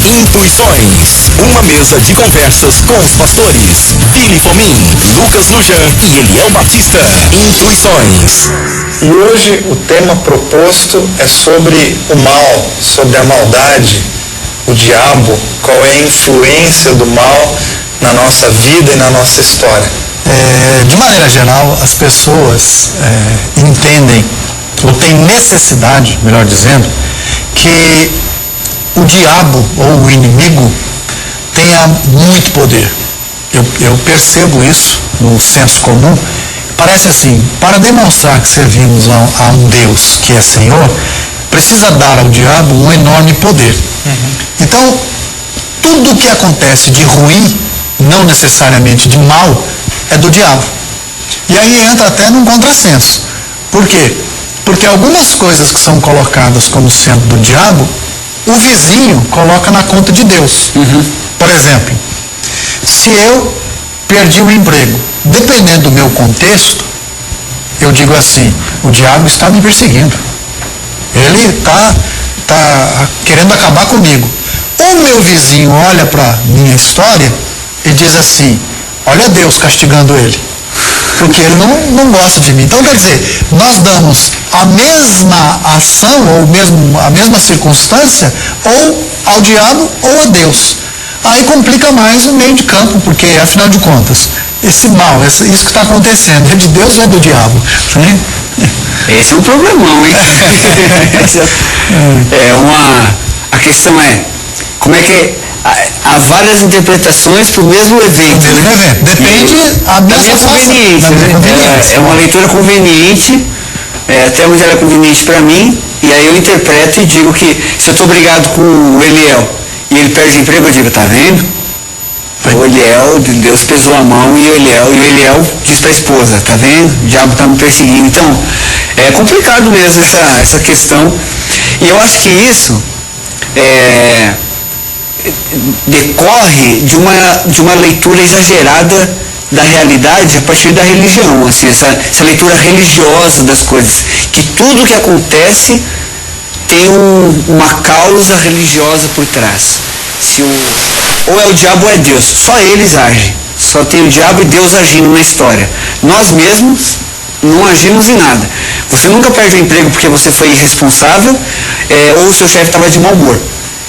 Intuições, uma mesa de conversas com os pastores Billy Fomin, Lucas Lujan e Eliel Batista. Intuições. E hoje o tema proposto é sobre o mal, sobre a maldade, o diabo, qual é a influência do mal na nossa vida e na nossa história. De maneira geral, as pessoas entendem, ou têm necessidade, melhor dizendo, que o diabo ou o inimigo tenha muito poder. Eu percebo isso no senso comum. Parece assim, para demonstrar que servimos a um Deus que é Senhor, precisa dar ao diabo um enorme poder. Então, tudo o que acontece de ruim, não necessariamente de mal, é do diabo. E aí entra até num contrassenso. Por quê? Porque algumas coisas que são colocadas como sendo do diabo, o vizinho coloca na conta de Deus. Por exemplo, se eu perdi o emprego, dependendo do meu contexto, eu digo assim, o diabo está me perseguindo. Ele está querendo acabar comigo. O meu vizinho olha para minha história e diz assim, olha Deus castigando ele, porque ele não gosta de mim. Então, quer dizer, nós damos a mesma ação, ou mesmo a mesma circunstância, ou ao diabo ou a Deus. Aí complica mais o meio de campo, porque, afinal de contas, esse mal, isso que está acontecendo, é de Deus ou é do diabo? Né? Esse é um problemão, hein? A questão é, como é que há várias interpretações para o mesmo evento. Depende da minha conveniência. É uma leitura conveniente, até onde ela é conveniente para mim, e aí eu interpreto e digo que se eu estou brigado com o Eliel e ele perde o emprego, eu digo, tá vendo? O Eliel, Deus pesou a mão e o Eliel diz para a esposa, tá vendo? O diabo está me perseguindo. Então, é complicado mesmo essa questão. E eu acho que isso decorre de uma leitura exagerada da realidade a partir da religião, assim, essa leitura religiosa das coisas, que tudo que acontece tem uma causa religiosa por trás. Ou é o diabo ou é Deus, só eles agem, só tem o diabo e Deus agindo na história. Nós mesmos não agimos em nada. Você nunca perde o emprego porque você foi irresponsável, ou o seu chefe estava de mau humor.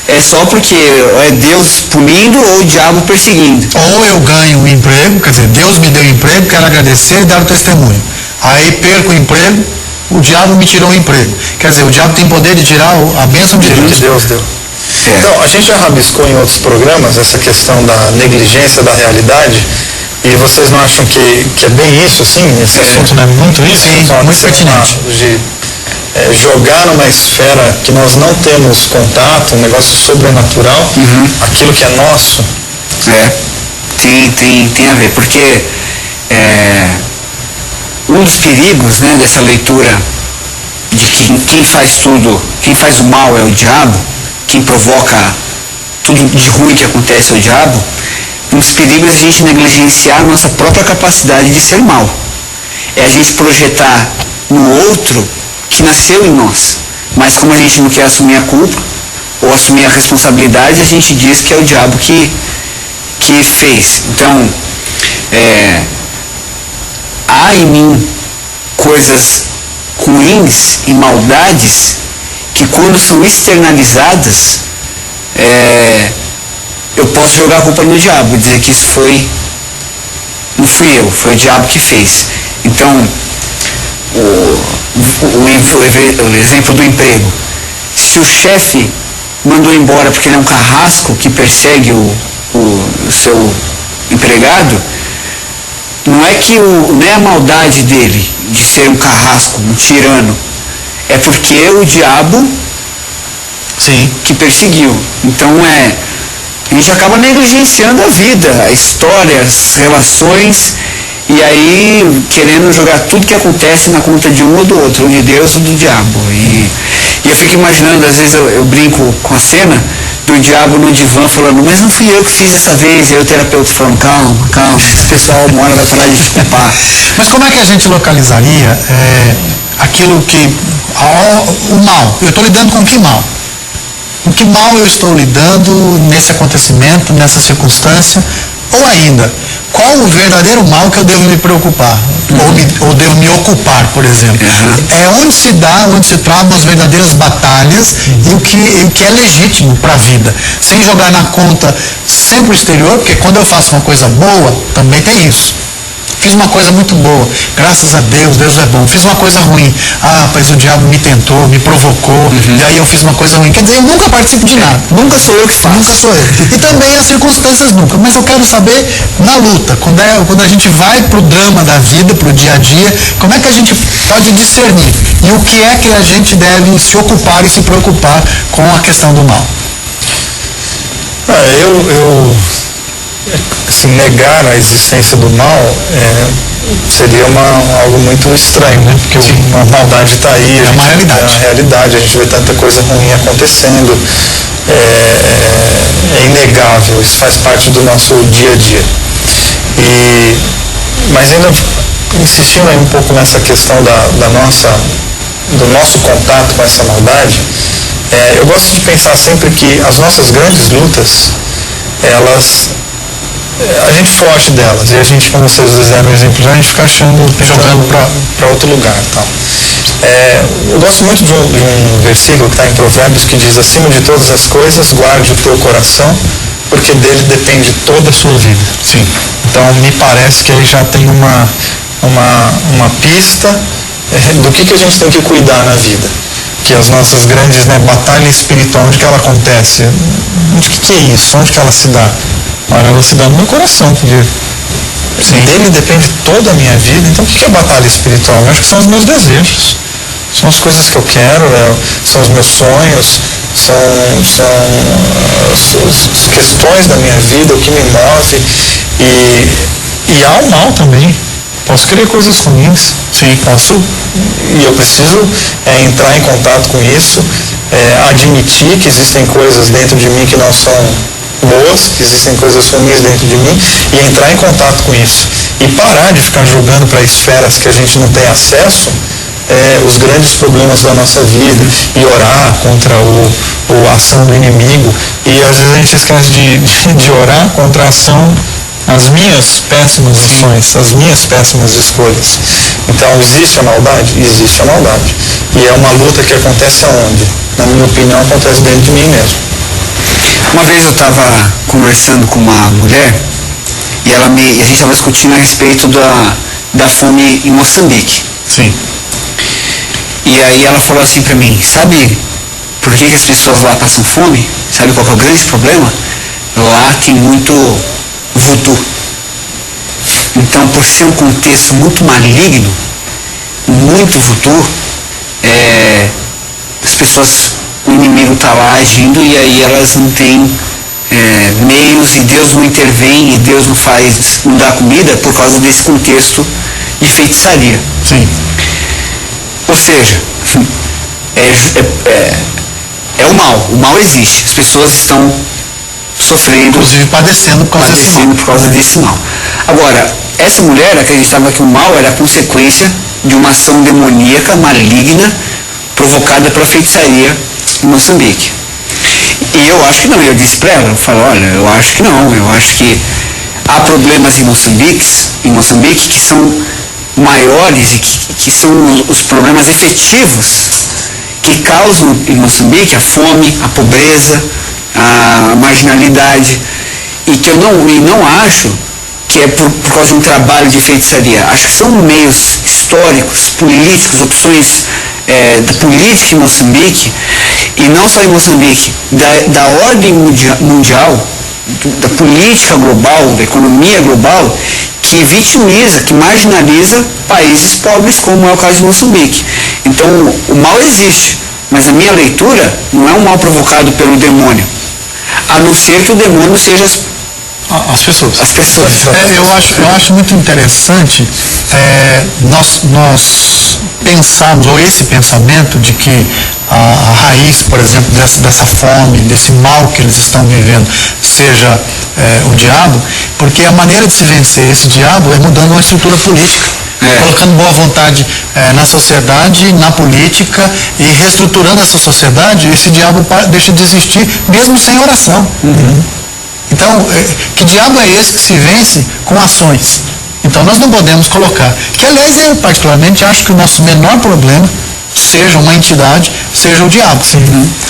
É só porque é Deus punindo ou o diabo perseguindo. Ou eu ganho um emprego, quer dizer, Deus me deu um emprego, quero agradecer e dar o testemunho. Aí perco o emprego, o diabo me tirou o emprego. Quer dizer, o diabo tem poder de tirar a bênção de Deus. Que Deus deu. Então, a gente já rabiscou em outros programas essa questão da negligência da realidade, e vocês não acham que é bem isso, assim? Esse assunto não é muito isso? Sim, muito pertinente. De jogar numa esfera que nós não temos contato, um negócio sobrenatural, aquilo que é nosso. Tem a ver, porque um dos perigos, né, dessa leitura de que quem faz o mal é o diabo, quem provoca tudo de ruim que acontece é o diabo, um dos perigos é a gente negligenciar a nossa própria capacidade de ser mal. É a gente projetar no outro que nasceu em nós, mas como a gente não quer assumir a culpa ou assumir a responsabilidade, a gente diz que é o diabo que fez. Então, há em mim coisas ruins e maldades que, quando são externalizadas, eu posso jogar a culpa no diabo e dizer que isso não fui eu, foi o diabo que fez. Então, o exemplo do emprego. Se o chefe mandou embora porque ele é um carrasco que persegue o seu empregado, não é a maldade dele de ser um carrasco, um tirano, é porque o diabo que perseguiu. Então a gente acaba negligenciando a vida, a história, as relações, e aí querendo jogar tudo que acontece na conta de um ou do outro, ou de Deus ou do diabo. E eu fico imaginando, às vezes eu brinco com a cena do diabo no divã falando, mas não fui eu que fiz dessa vez, e aí o terapeuta falando, calma, o pessoal uma hora vai parar de desculpar. Mas como é que a gente localizaria aquilo que, o mal, eu estou lidando com que mal? que mal eu estou lidando nesse acontecimento, nessa circunstância, ou ainda, qual o verdadeiro mal que eu devo me preocupar, ou devo me ocupar, por exemplo. É onde se travam as verdadeiras batalhas e o que é legítimo para a vida, sem jogar na conta sempre o exterior, porque quando eu faço uma coisa boa, também tem isso. Fiz uma coisa muito boa, graças a Deus, Deus é bom. Fiz uma coisa ruim, mas o diabo me tentou, me provocou, e aí eu fiz uma coisa ruim. Quer dizer, eu nunca participo de nada. Nunca sou eu que faço. Nunca sou eu. E também as circunstâncias nunca. Mas eu quero saber, na luta, quando a gente vai pro drama da vida, pro dia a dia, como é que a gente pode discernir? E o que é que a gente deve se ocupar e se preocupar com a questão do mal? Assim, negar a existência do mal seria algo muito estranho, né? Porque a maldade está aí, é uma realidade. É uma realidade, a gente vê tanta coisa ruim acontecendo, é inegável, isso faz parte do nosso dia a dia. Mas ainda insistindo aí um pouco nessa questão do nosso contato com essa maldade, eu gosto de pensar sempre que as nossas grandes lutas, a gente foge delas, e a gente, como vocês fizeram o exemplo, a gente fica jogando para outro lugar. Então. Eu gosto muito de um versículo que está em Provérbios que diz: acima de todas as coisas, guarde o teu coração, porque dele depende toda a sua vida. Sim. Então, me parece que ele já tem uma pista do que a gente tem que cuidar na vida. Que as nossas grandes batalhas espirituais, onde que ela acontece? O que é isso? Onde que ela se dá? Ora, ela se dá no meu coração, porque dele depende toda a minha vida. Então, o que é batalha espiritual? Eu acho que são os meus desejos, são as coisas que eu quero, são os meus sonhos, são as questões da minha vida, o que me move. E há o mal também. Posso querer coisas ruins, e eu preciso entrar em contato com isso, admitir que existem coisas dentro de mim que não são boas, que existem coisas ruins dentro de mim, e entrar em contato com isso. E parar de ficar jogando para esferas que a gente não tem acesso os grandes problemas da nossa vida, e orar contra a ação do inimigo. E às vezes a gente esquece de orar contra a ação, as minhas péssimas ações, as minhas péssimas escolhas. Então, existe a maldade? Existe a maldade. E é uma luta que acontece aonde? Na minha opinião, acontece dentro de mim mesmo. Uma vez eu estava conversando com uma mulher e a gente estava discutindo a respeito da fome em Moçambique. Sim. E aí ela falou assim para mim: sabe por que as pessoas lá passam fome? Sabe qual que é o grande problema? Lá tem muito voodoo. Então, por ser um contexto muito maligno, muito voodoo, as pessoas, o inimigo está lá agindo, e aí elas não têm meios, e Deus não intervém, e Deus não dá comida por causa desse contexto de feitiçaria. Sim. Ou seja, é o mal. O mal existe. As pessoas estão sofrendo, inclusive padecendo por causa desse mal. Agora, essa mulher acreditava que o mal era a consequência de uma ação demoníaca, maligna, provocada pela feitiçaria em Moçambique. E eu acho que não. Eu disse para ela, olha, eu acho que não. Eu acho que há problemas em Moçambique que são maiores e que são os problemas efetivos que causam em Moçambique a fome, a pobreza, a marginalidade, e que eu não acho que é por causa de um trabalho de feitiçaria. Acho que são meios históricos, políticos, opções da política em Moçambique, e não só em Moçambique, da ordem mundial, da política global, da economia global, que vitimiza, que marginaliza países pobres, como é o caso de Moçambique. Então, o mal existe, mas a minha leitura não é um mal provocado pelo demônio, a não ser que o demônio seja as pessoas. As pessoas. Eu acho muito interessante nós pensarmos, ou esse pensamento de que a raiz, por exemplo, dessa fome, desse mal que eles estão vivendo, seja o diabo, porque a maneira de se vencer esse diabo é mudando uma estrutura política. colocando boa vontade na sociedade, na política e reestruturando essa sociedade, esse diabo deixa de existir mesmo sem oração. Então, que diabo é esse que se vence com ações? Então nós não podemos colocar. Que aliás eu particularmente acho que o nosso menor problema seja uma entidade, seja o diabo.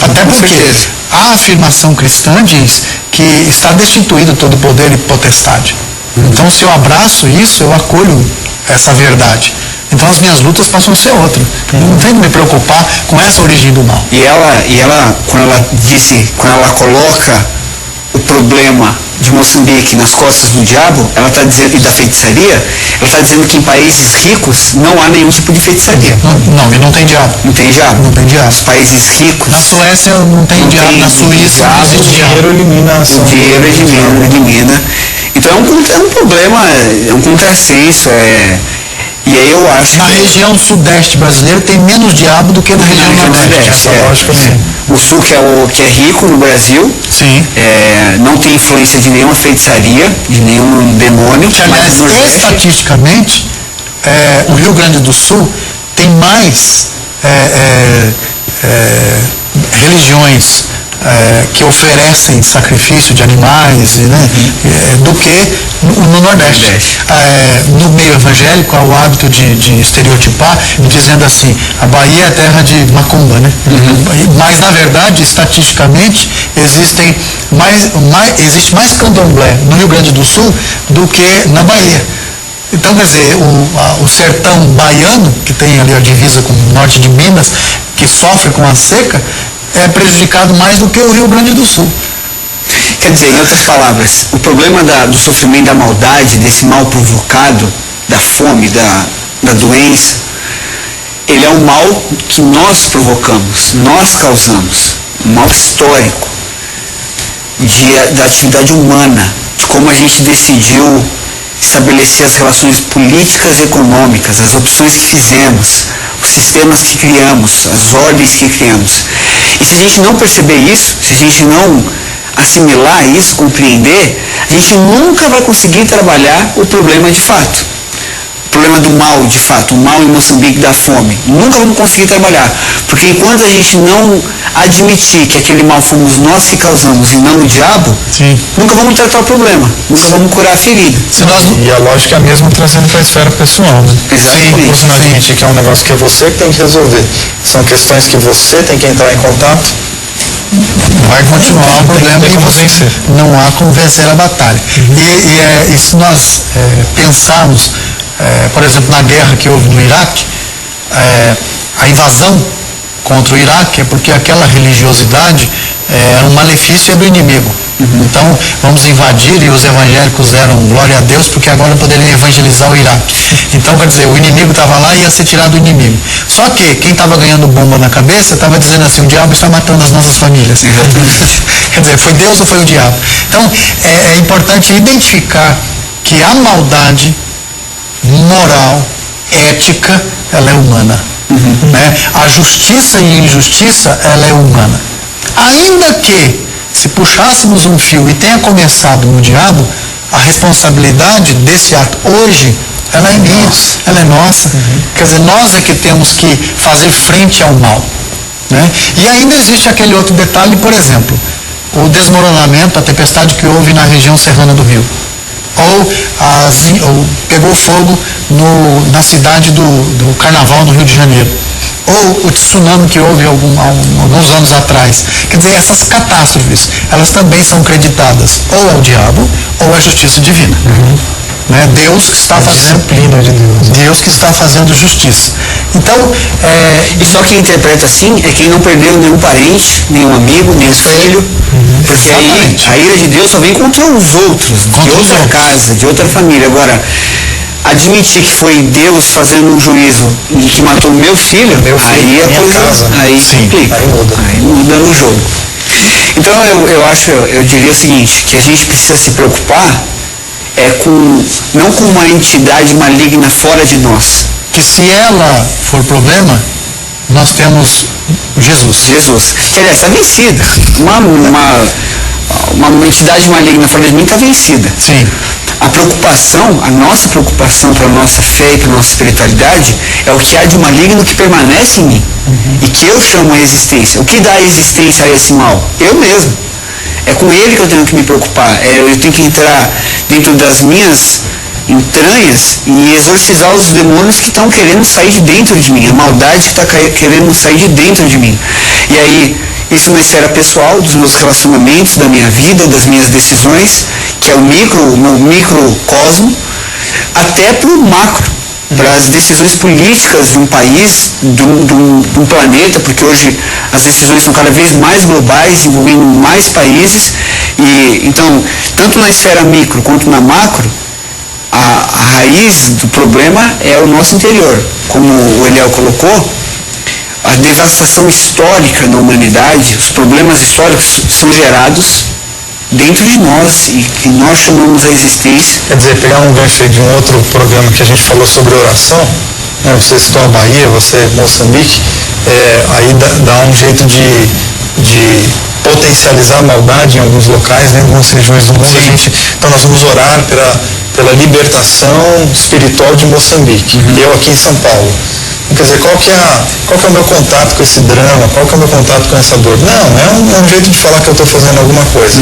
Até porque a afirmação cristã diz que está destituído todo poder e potestade. Então se eu abraço isso, eu acolho essa verdade. Então as minhas lutas passam a ser outra. Eu não tenho que me preocupar com essa origem do mal. E ela quando ela coloca o problema de Moçambique nas costas do diabo, ela está dizendo, e da feitiçaria, ela está dizendo que em países ricos não há nenhum tipo de feitiçaria. Não, e não tem diabo. Não tem diabo. Não tem diabo. Os países ricos. Na Suécia não tem diabo, na Suíça não existe diabo. O dinheiro elimina a ação. O dinheiro elimina. Então é um problema, é um contrassenso, e aí eu acho na região sudeste brasileira tem menos diabo do que na região nordeste. Lógico, sim. O sul que é rico no Brasil, Sim. Não tem influência de nenhuma feitiçaria, de nenhum demônio. Que, aliás, estatisticamente, o Rio Grande do Sul tem mais religiões que oferecem sacrifício de animais, né, do que no Nordeste. No meio evangélico há o hábito de estereotipar, dizendo assim, a Bahia é terra de macumba, né? Mas na verdade, estatisticamente, existe mais candomblé no Rio Grande do Sul do que na Bahia. Então, quer dizer, o sertão baiano, que tem ali a divisa com o norte de Minas, que sofre com a seca, é prejudicado mais do que o Rio Grande do Sul. Quer dizer, em outras palavras, o problema do sofrimento, da maldade, desse mal provocado, da fome, da doença, ele é um mal que nós provocamos, nós causamos, um mal histórico da atividade humana, de como a gente decidiu estabelecer as relações políticas e econômicas, as opções que fizemos, os sistemas que criamos, as ordens que criamos. E se a gente não perceber isso, se a gente não assimilar isso, compreender, a gente nunca vai conseguir trabalhar o problema de fato. O problema do mal, de fato, o mal em Moçambique da fome. Nunca vamos conseguir trabalhar. Porque enquanto a gente não admitir que aquele mal fomos nós que causamos e não o diabo, nunca vamos tratar o problema, nunca vamos curar a ferida. E a lógica é a mesma trazendo para a esfera pessoal, né? Exatamente. Você não admitir que é um negócio que é você que tem que resolver. São questões que você tem que entrar em contato. Vai continuar o problema e você não há como vencer a batalha. E se nós pensarmos, por exemplo, na guerra que houve no Iraque, a invasão contra o Iraque é porque aquela religiosidade era um malefício do inimigo. Então, vamos invadir, e os evangélicos deram glória a Deus porque agora poderiam evangelizar o Iraque. Então, quer dizer, o inimigo estava lá e ia ser tirado do inimigo. Só que quem estava ganhando bomba na cabeça estava dizendo assim, o diabo está matando as nossas famílias. Quer dizer, foi Deus ou foi o diabo? Então, é importante identificar que a maldade moral, ética, ela é humana. Né? A justiça e a injustiça, ela é humana. Ainda que, se puxássemos um fio e tenha começado no diabo, a responsabilidade desse ato hoje, ela é minha, ela é nossa. Quer dizer, nós é que temos que fazer frente ao mal. Né? E ainda existe aquele outro detalhe, por exemplo, o desmoronamento, a tempestade que houve na região serrana do Rio. Ou pegou fogo na cidade do Carnaval no Rio de Janeiro. Ou o tsunami que houve alguns anos atrás. Quer dizer, essas catástrofes, elas também são creditadas ou ao diabo ou à justiça divina. Né? Deus que está fazendo disciplina de Deus. Deus que está fazendo justiça. Então, e só quem interpreta assim é quem não perdeu nenhum parente, nenhum amigo, nenhum filho. Porque aí a ira de Deus só vem contra os outros, de outra casa, de outra família. Agora, admitir que foi Deus fazendo um juízo e que matou meu filho, aí a coisa complica. Aí muda no jogo. Então eu diria o seguinte, que a gente precisa se preocupar não com uma entidade maligna fora de nós. Que se ela for problema, nós temos Jesus. Que aliás está vencida. Uma entidade maligna fora de mim está vencida. Sim. A preocupação, a nossa preocupação para a nossa fé e para a nossa espiritualidade é o que há de maligno que permanece em mim e que eu chamo a existência. O que dá existência a esse mal? Eu mesmo. É com ele que eu tenho que me preocupar. Eu tenho que entrar dentro das minhas entranhas e exorcizar os demônios que estão querendo sair de dentro de mim, a maldade que está querendo sair de dentro de mim. E aí, isso na esfera pessoal, dos meus relacionamentos, da minha vida, das minhas decisões, que é o meu microcosmo, até para o macro, para as decisões políticas de um país, de um planeta, porque hoje as decisões são cada vez mais globais, envolvendo mais países, e então, tanto na esfera micro quanto na macro, a raiz do problema é o nosso interior. Como o Eliel colocou, a devastação histórica da humanidade, os problemas históricos são gerados dentro de nós e que nós chamamos a existência. Quer dizer, pegar um gancho aí de um outro programa que a gente falou sobre oração, né, você citou a Bahia, você Moçambique, aí dá um jeito de potencializar a maldade em alguns locais, né, em algumas regiões do mundo. Então nós vamos orar pela libertação espiritual de Moçambique, eu aqui em São Paulo. Quer dizer, qual que é o meu contato com esse drama, qual que é o meu contato com essa dor? Não, é um jeito de falar que eu estou fazendo alguma coisa.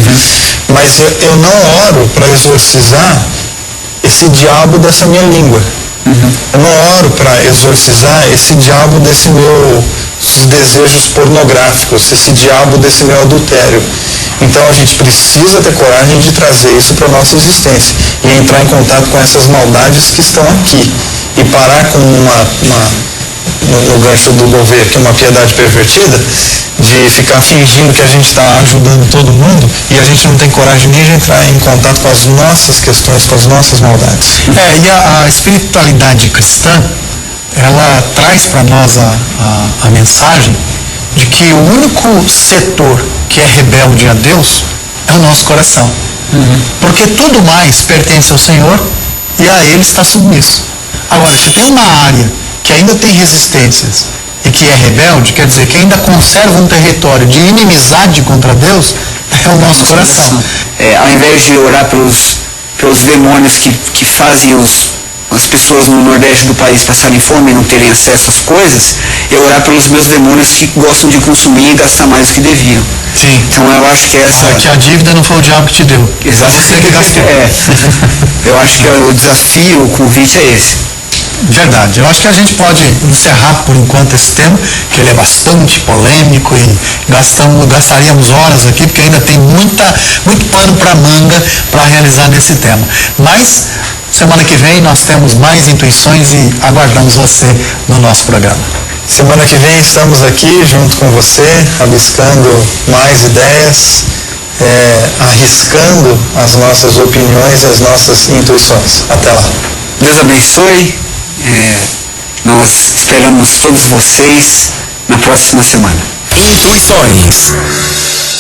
Mas eu não oro para exorcizar esse diabo dessa minha língua. Eu não oro para exorcizar esse diabo desses desejos pornográficos, esse diabo desse meu adultério. Então a gente precisa ter coragem de trazer isso para a nossa existência e entrar em contato com essas maldades que estão aqui e parar com no gancho do governo, que é uma piedade pervertida, de ficar fingindo que a gente está ajudando todo mundo e a gente não tem coragem nem de entrar em contato com as nossas questões, com as nossas maldades. E a espiritualidade cristã, ela traz para nós a mensagem de que o único setor que é rebelde a Deus é o nosso coração. Porque tudo mais pertence ao Senhor e a Ele está submisso. Agora, se tem uma área que ainda tem resistências e que é rebelde, quer dizer, que ainda conserva um território de inimizade contra Deus, é o nosso coração. Ao invés de orar pelos demônios que fazem as pessoas no Nordeste do país passarem fome e não terem acesso às coisas, eu orar pelos meus demônios que gostam de consumir e gastar mais do que deviam. Sim. Então eu acho que que a dívida não foi o diabo que te deu. Exatamente. Você que gastou. Eu acho que o desafio, o convite é esse. Verdade. Eu acho que a gente pode encerrar por enquanto esse tema, que ele é bastante polêmico e gastaríamos horas aqui, porque ainda tem muito pano para manga para realizar nesse tema. Mas semana que vem nós temos mais intuições e aguardamos você no nosso programa. Semana que vem estamos aqui junto com você, abiscando mais ideias, arriscando as nossas opiniões e as nossas intuições. Até lá. Deus abençoe. Nós esperamos todos vocês na próxima semana. Intuições.